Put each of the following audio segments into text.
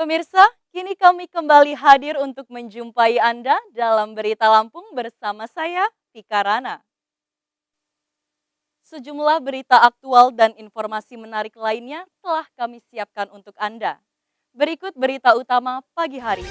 Pemirsa, kini kami kembali hadir untuk menjumpai Anda dalam Berita Lampung bersama saya, Vika Rana. Sejumlah berita aktual dan informasi menarik lainnya telah kami siapkan untuk Anda. Berikut berita utama pagi hari.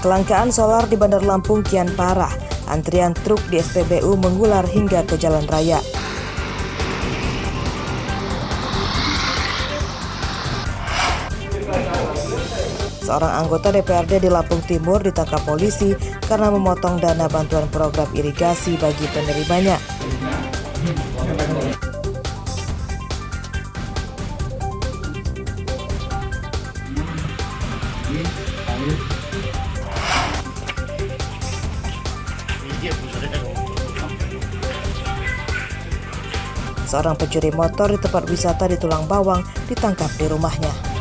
Kelangkaan solar di Bandar Lampung kian parah. Antrian truk di SPBU mengular hingga ke jalan raya. Seorang anggota DPRD di Lampung Timur ditangkap polisi karena memotong dana bantuan program irigasi bagi penerimanya. Seorang pencuri motor di tempat wisata di Tulang Bawang ditangkap di rumahnya.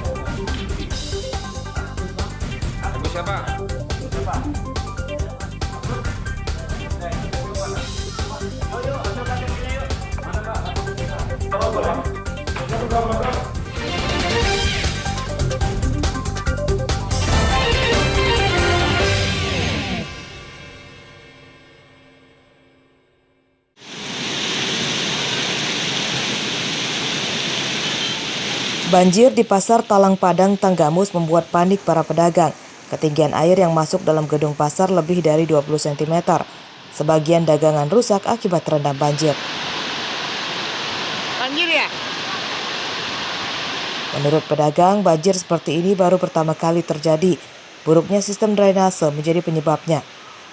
Banjir di Pasar Talang Padang, Tanggamus membuat panik para pedagang. Ketinggian air yang masuk dalam gedung pasar lebih dari 20 cm. Sebagian dagangan rusak akibat terendam banjir. Banjir ya? Menurut pedagang, banjir seperti ini baru pertama kali terjadi. Buruknya sistem drainase menjadi penyebabnya.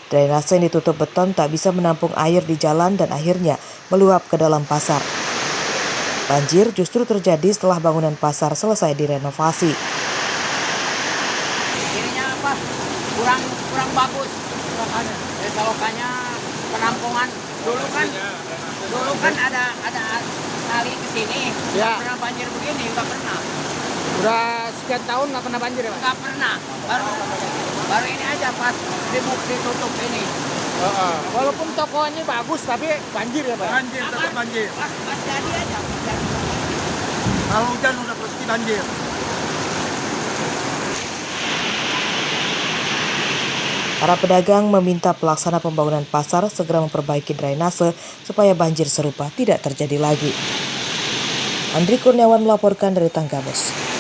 Drainase yang ditutup beton tak bisa menampung air di jalan dan akhirnya meluap ke dalam pasar. Banjir justru terjadi setelah bangunan pasar selesai direnovasi. Ininya apa? Kurang bagus. Selokannya penampungan dulu kan ada kali ke sini. Ya. Nggak pernah banjir begini, nggak pernah. Udah sekian tahun nggak pernah banjir ya, Pak? Nggak pernah. Baru ini aja pas ditutup ini. Walaupun tokonya bagus tapi banjir ya, Pak? Banjir, tetap banjir. Pas jadi aja. Kalau hujan udah pasti banjir. Para pedagang meminta pelaksana pembangunan pasar segera memperbaiki drainase supaya banjir serupa tidak terjadi lagi. Andri Kurniawan melaporkan dari Tanggamus.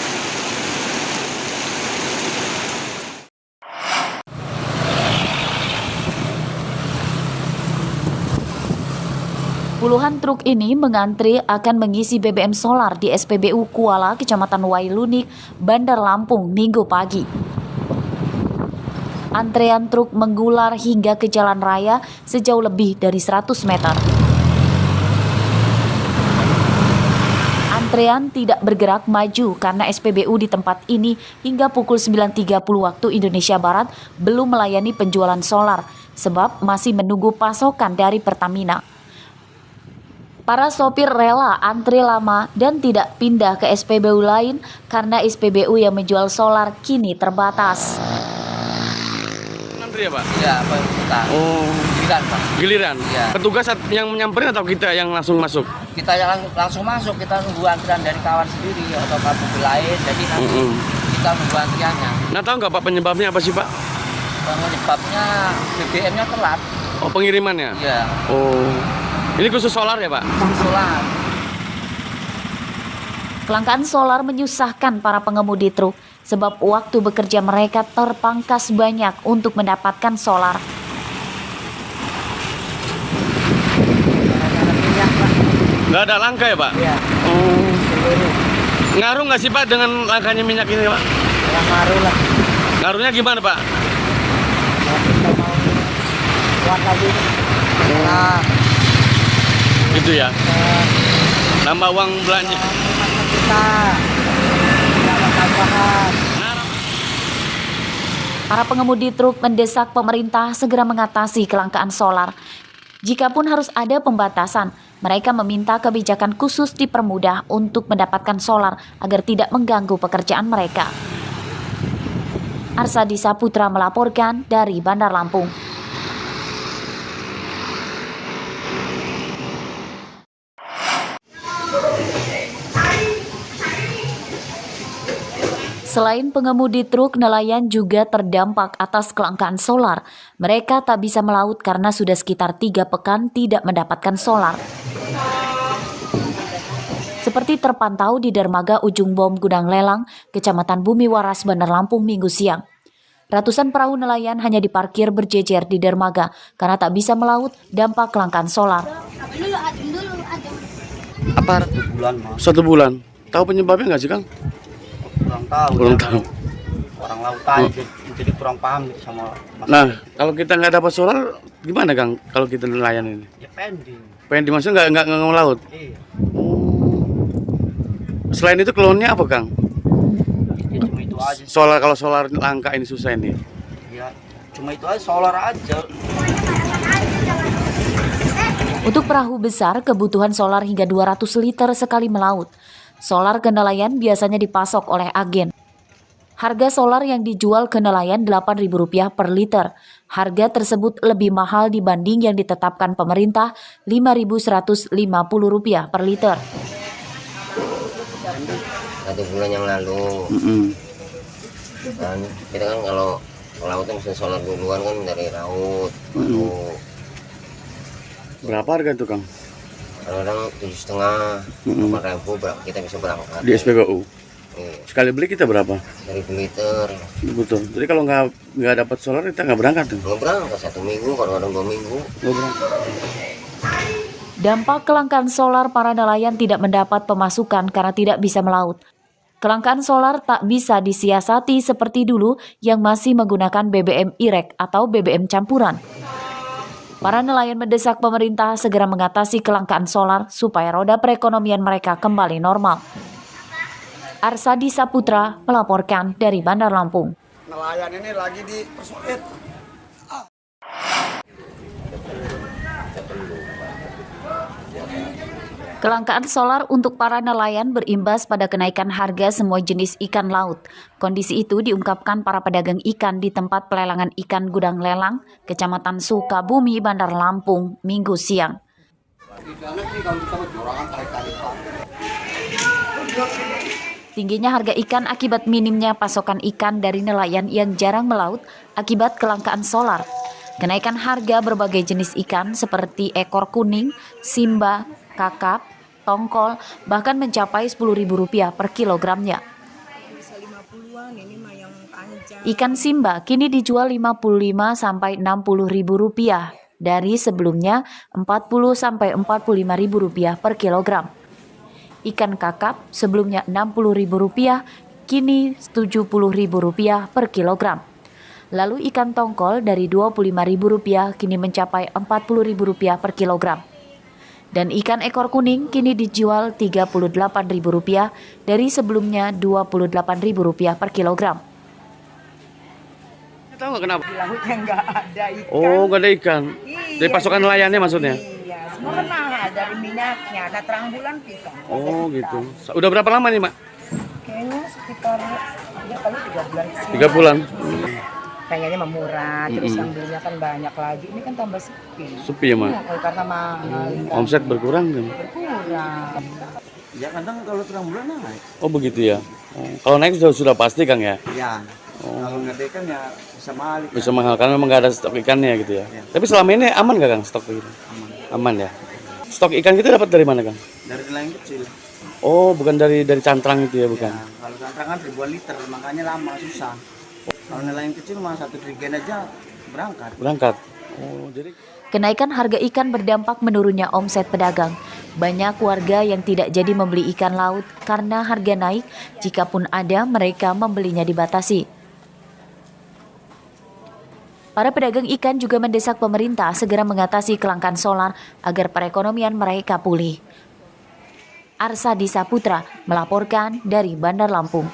Puluhan truk ini mengantri akan mengisi BBM solar di SPBU Kuala, Kecamatan Wailunik, Bandar Lampung, Minggu pagi. Antrean truk mengular hingga ke jalan raya sejauh lebih dari 100 meter. Antrean tidak bergerak maju karena SPBU di tempat ini hingga pukul 9.30 waktu Indonesia Barat belum melayani penjualan solar, sebab masih menunggu pasokan dari Pertamina. Para sopir rela antri lama dan tidak pindah ke SPBU lain karena SPBU yang menjual solar kini terbatas. Antri ya, Pak? Iya, Pak. Oh, Giliran, Pak. giliran? Iya. Petugas yang menyamperin atau kita yang langsung masuk? Kita langsung masuk, kita nunggu antrian dari kawan sendiri atau mobil lain, jadi nanti kita nunggu antriannya. Nah, tahu nggak Pak penyebabnya apa sih, Pak? Penyebabnya BBM-nya telat. Oh, pengirimannya? Iya. Oh, ini khusus solar ya, Pak? Solar. Kelangkaan solar menyusahkan para pengemudi truk sebab waktu bekerja mereka terpangkas banyak untuk mendapatkan solar. Nggak ada langka ya, Pak? Iya. Oh. Ngaruh nggak sih, Pak, dengan langkanya minyak ini, Pak? Ya ngaruh lah. Ngaruhnya gimana, Pak? Kita mau kuat lagi. Nah, Gitu ya? Nambah uang belanja. kita tidak ada tambahan. Para pengemudi truk mendesak pemerintah segera mengatasi kelangkaan solar. Jikapun harus ada pembatasan, mereka meminta kebijakan khusus dipermudah untuk mendapatkan solar agar tidak mengganggu pekerjaan mereka. Arsadi Saputra melaporkan dari Bandar Lampung. Selain pengemudi truk, nelayan juga terdampak atas kelangkaan solar. Mereka tak bisa melaut karena sudah sekitar 3 pekan tidak mendapatkan solar. Seperti terpantau di dermaga Ujung Bom Gudang Lelang, Kecamatan Bumi Waras, Bandar Lampung Minggu siang. Ratusan perahu nelayan hanya diparkir berjejer di dermaga karena tak bisa melaut dampak kelangkaan solar. Apa? 1 bulan, Mas. 1 bulan. Tahu penyebabnya nggak sih, Kang? Kurang tahu. Belum ya, tahu. Orang lautan jadi kurang paham gitu sama masalah. Nah, kalau kita nggak dapat solar, gimana, Kang? Kalau kita nelayan ini? Ya pending. Pengen dimaksud nggak ngelaut? Iya. Selain itu keluhannya apa, Kang? Ya cuma itu aja. Kalau solar langka ini susah ini. Ya cuma itu aja, solar aja. Untuk perahu besar, kebutuhan solar hingga 200 liter sekali melaut. Solar ke nelayan biasanya dipasok oleh agen. Harga solar yang dijual ke nelayan Rp8.000 per liter. Harga tersebut lebih mahal dibanding yang ditetapkan pemerintah Rp5.150 per liter. 1 bulan yang lalu. Kan kita kan kalau laut itu mesin solar duluan kan dari laut. Berapa harga itu, Kang? Kadang 7,5, 8.000 kita bisa berangkat. Di SPBU. Iya, Sekali beli kita berapa? 1.000 liter. Betul. Jadi kalau nggak dapat solar kita nggak berangkat tuh. Nggak berangkat 1 minggu, kadang-kadang 2 minggu. Nggak berangkat. Dampak kelangkaan solar, para nelayan tidak mendapat pemasukan karena tidak bisa melaut. Kelangkaan solar tak bisa disiasati seperti dulu yang masih menggunakan BBM IREK atau BBM campuran. Para nelayan mendesak pemerintah segera mengatasi kelangkaan solar supaya roda perekonomian mereka kembali normal. Arsadi Saputra melaporkan dari Bandar Lampung. Nelayan ini lagi dipersulit. Kelangkaan solar untuk para nelayan berimbas pada kenaikan harga semua jenis ikan laut. Kondisi itu diungkapkan para pedagang ikan di tempat pelelangan ikan Gudang Lelang, Kecamatan Sukabumi, Bandar Lampung, Minggu siang. Tingginya harga ikan akibat minimnya pasokan ikan dari nelayan yang jarang melaut akibat kelangkaan solar. Kenaikan harga berbagai jenis ikan seperti ekor kuning, simba, kakap, tongkol, bahkan mencapai Rp10.000 per kilogramnya. Ikan simba kini dijual Rp55 sampai Rp60.000 dari sebelumnya Rp40 sampai Rp45.000 per kilogram. Ikan kakap sebelumnya Rp60.000 kini Rp70.000 per kilogram. Lalu ikan tongkol dari Rp25.000 kini mencapai Rp40.000 per kilogram. Dan ikan ekor kuning kini dijual Rp38.000 dari sebelumnya Rp28.000 per kilogram. Tahu nggak kenapa? Di lautnya nggak ada ikan. Oh, nggak ada ikan. Iya, Dari pasokan nelayannya maksudnya? Iya, semua kan mahal dari minyaknya. Ada terang bulan bisa. Oh, gitu. Udah berapa lama nih, Mak? Kayaknya sekitar ya kali 3 bulan kesini. 3 bulan. Kayaknya murah, terus yang belinya kan banyak lagi. Ini kan tambah sepi. Sepi ya, Mak? Iya, karena mahal. Omset berkurang kan? Berkurang. Ya kadang kalau terang bulan naik. Oh, begitu ya. Oh, kalau naik sudah pasti, Kang ya? Ya. Kalau nggak ada ikan ya bisa mahal. Bisa mahal karena memang nggak ada stok ikannya gitu ya. Tapi selama ini aman nggak, Kang, stok ikan? Aman ya. Stok ikan kita dapat dari mana, Kang? Dari nelayan kecil. Oh, bukan dari cantrang itu ya, bukan? Ya, kalau cantrang kan ribuan liter, makanya lama susah. Kalau nelayan kecil mah 1 trigen aja berangkat. Berangkat. Oh, jadi Kenaikan harga ikan berdampak menurunnya omset pedagang. Banyak warga yang tidak jadi membeli ikan laut karena harga naik, jikapun ada mereka membelinya dibatasi. Para pedagang ikan juga mendesak pemerintah segera mengatasi kelangkaan solar agar perekonomian mereka pulih. Arsadi Saputra melaporkan dari Bandar Lampung.